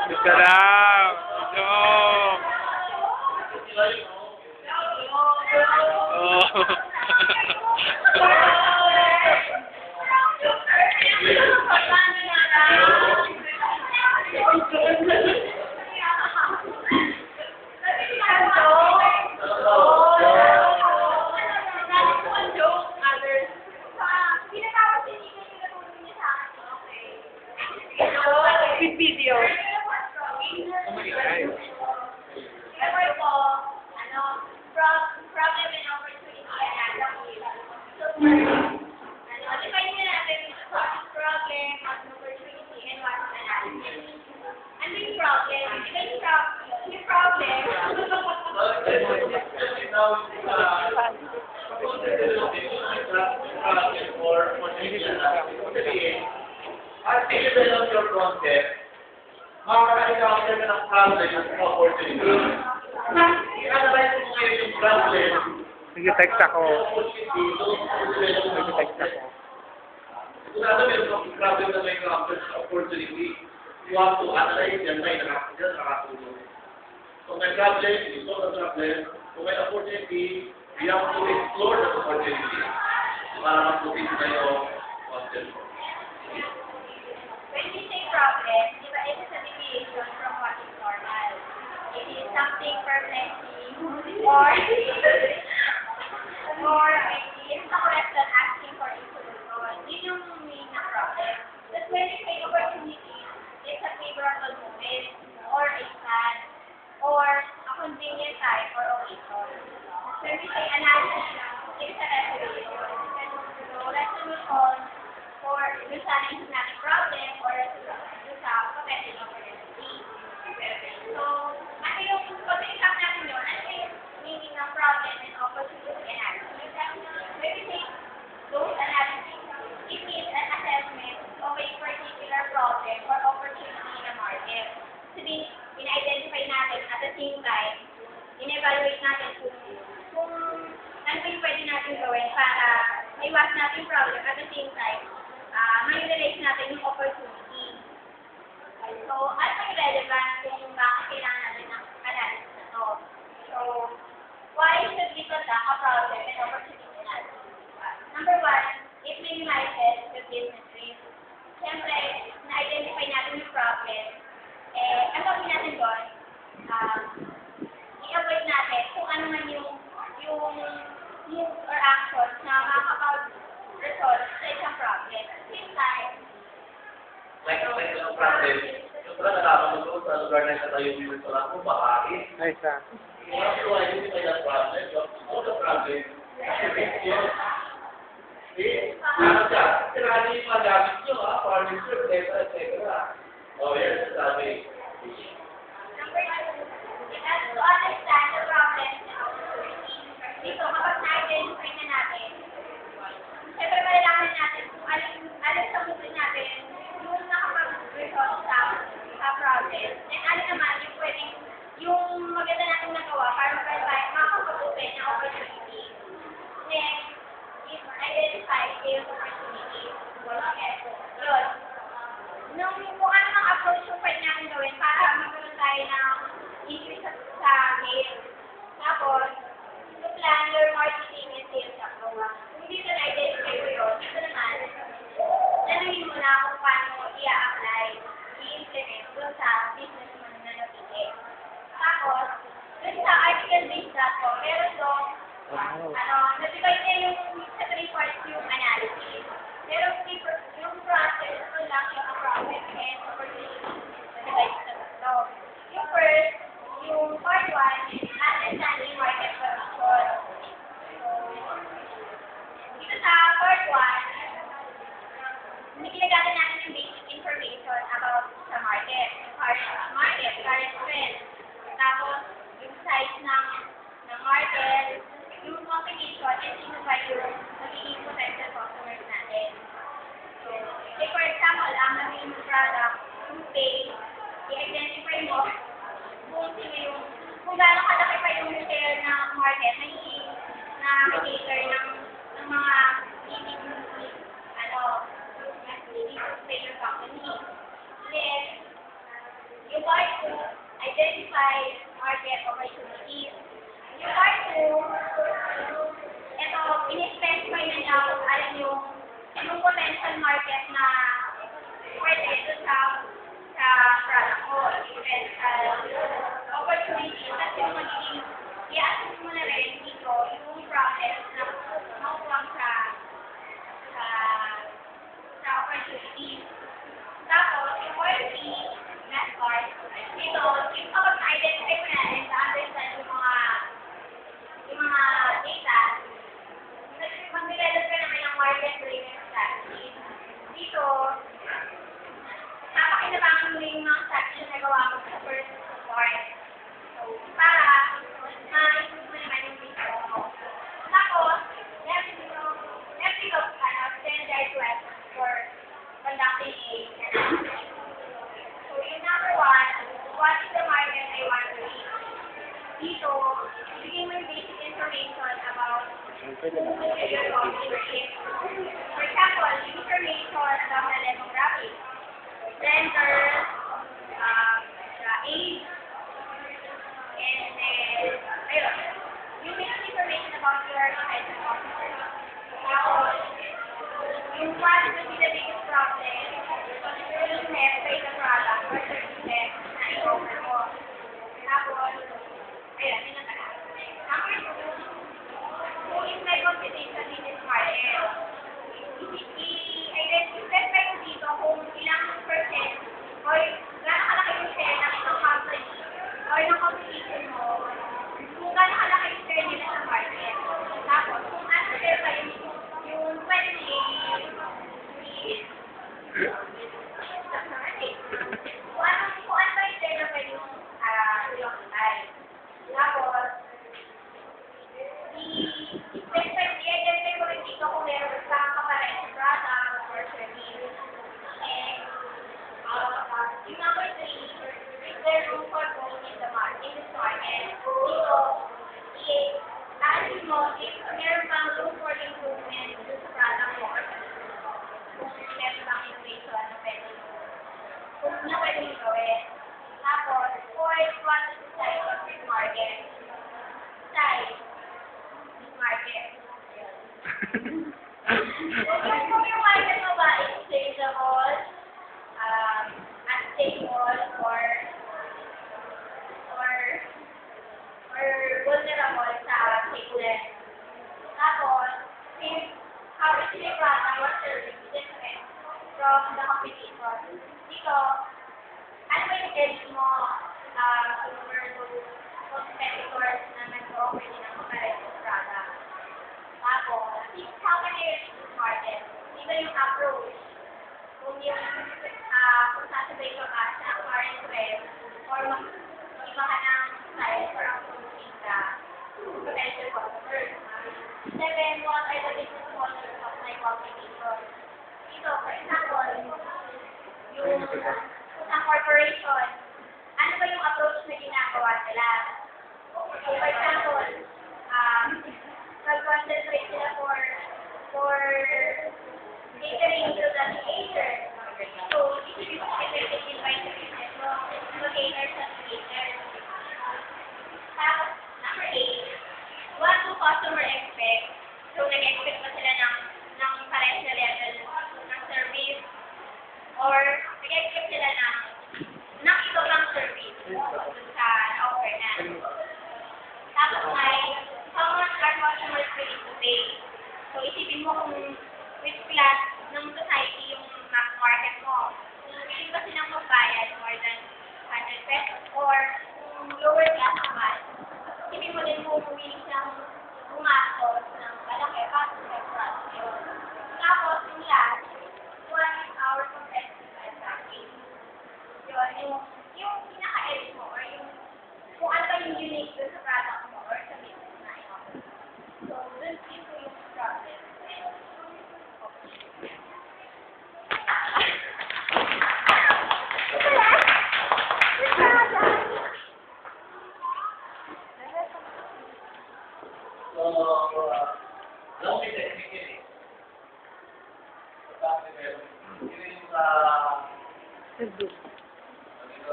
Isa lang. Joke. Oh. With video. Problem and opportunity analysis. So, define nyo natin what is problem, what is opportunity, and what is analysis. Ano yung problem? Yung problem, as you develop your concept, makaka-encounter ka ng problem at opportunity. I-analyze mo ngayon yung problem, Nag-text ako. opportunity, Nag-text ako. sigurado meron kang problem na may encounter sa opportunity. You have to analyze yan, may nakatulong. Kung may problem, you solve the problem. Kung may opportunity, you have to explore the opportunity para mag-proceed na yung concept mo. when we say problem, di ba, it is a deviation from what is normal. It is something perplexing or it's a question asking for a solution. Yun yung meaning ng problem. But when we say opportunity, it's a favorable moment or a plan or a convenient time for occasion. When we say analysis, it's a resolution. So, resolution for dun sa nating problem or dun sa potential opportunity. So, ano yung pag-exam natin yun? Ano yung meaning ng problem and opportunity analysis? When we say those analysis, it means an assessment of a particular problem or opportunity in the market. Sabihin, in-identify natin at the same time, in-evaluate natin kung ano yung pwede natin gawin para maiwas natin yung problem at the same time, ma-realize natin yung opportunity. So, ano yung relevant kung bakit kailangan natin ng analysis na to? So, why should we conduct a problem and opportunity analysis? Number one, it minimizes the business risk. Siyempre, na-identify natin yung problem. Ang gawin natin doon, i-avoid natin kung ano man yung move or actions na makakapag-resolve sa isang problem. Same time, Like ang problem, yung pala nalaman mo doon sa lugar na itatayo yung restaurant mo, bakain. Ay, isa. You have to identify that problem, you have to solve the problem. Ano siya? Sinabi yung mga gamit nyo, furniture, etc. Oh, yes, sabi. number two, it has to understand the problem and opportunity. Dito, kapag na-identify na natin, siyempre malalaman natin kung alin sa mundo natin yung nakapag-resolve sa problem. And alin naman yung pwedeng, yung maganda natin nagawa para makakapag-open ng opportunity. Next, is identify the opportunity. Yun. Kung ano ang approach yung pwede natin gawin para magkaroon tayo ng increase sa game. Tapos, to plan your marketing and sales approach. Kung dito na-identify ko yun, dito naman, tanungin mo na kung paano i-apply, i-implement doon sa business mo na napili. Tapos, doon sa article-based.com, meron doon, na-divide niya yung sa 3 parts yung analysis. Pero yung process, ito lang yung problem and opportunity na-divide sa tatlo. Yung first, yung part 1, understanding market condition. So, dito sa part 1, ginagawa natin yung basic information about sa market, yung current trend. Tapos, yung size ng market, yung competition Yung part 2, identify market opportunities. Yung part 2, ito, in-specify na niya kung alam yung potential market na pwede ito sa product mo, potential opportunities. At yung magiging, i-assess mo na rin dito yung process na makuha sa opportunities. Tapos, yung part 3, last part, ito, yung kapag na-identify mo na and na-understand yung mga data, mag-develop ka naman ng market-driven strategy. Dito, napakinabangan mo yung mga strategy na gawa mo sa first part. So, para ma-improve mo naman yung data mo. Tapos, next dito, standard questions for conducting a analysis. So, yung number 1, what is the market I want to reach? Dito, bigyan mo yung basic information about your consumership. For example, information about the demographic, gender, the age, and then, ayun, yung basic information about your potential customer. Tapos, yung what will be the biggest problem, uniqueness by the product or services na i-offer mo. Tapos, ayun, yun na pala. Number 2, who is my competition in this market? I-identify ko dito kung ilang percent or gano'ng kalaki yung share ng isang company or ng competition mo, kung gano'ng kalaki yung share nila sa market. Tapos, kung ano share pa yung pwede kung ano ba yung share na pwede i-occupy. Tapos, i-identify ko rin dito kung meron sa kapares product or service. And, yung number 3, is there room for growth in this market? Dito, i-ask mo if meron bang room for improvement sa product mo. Kung meron bang innovation na pwede yung gawin. Tapos, fourth, what is the size of this market? Size. This market. Kung yung market mo ba is changeable, unstable, or vulnerable sa sickness. Tapos, how is the product or service different from the competition? Dito, ano ba yung edge mo versus competitors na nag-offer din ng comparison product? Tapos, how can you reach this market? Dito yung approach. Kung sasabay ka ba sa current trend or mag-iba ka ng style for approaching the potential customers. 7, what are the business models of my competition? Dito, for example, yung isang corporation, ano ba yung approach na ginagawa nila? So, for example, mag-concentrate sila for catering to the teenager. So, if you effectively by the business mo, mag-cater sa teenager. Tapos, number 8, what do customer expect? So, nag-expect ba sila ng parehas na level ng service? Or, nag-expect sila ng iba pang service sa offer na. Tapos ay, how much are customers willing to pay? So, isipin mo kung which class ng society yung market mo. Kung willing ba silang magbayad more than 100 pesos or kung lower class naman, isipin mo din kung willing silang gumastos ng malaki para sa product yun. Tapos, yung last, what is our competitive advantage? Yun, yung pinaka-edge mo or yung kung ano ba yung unique sa product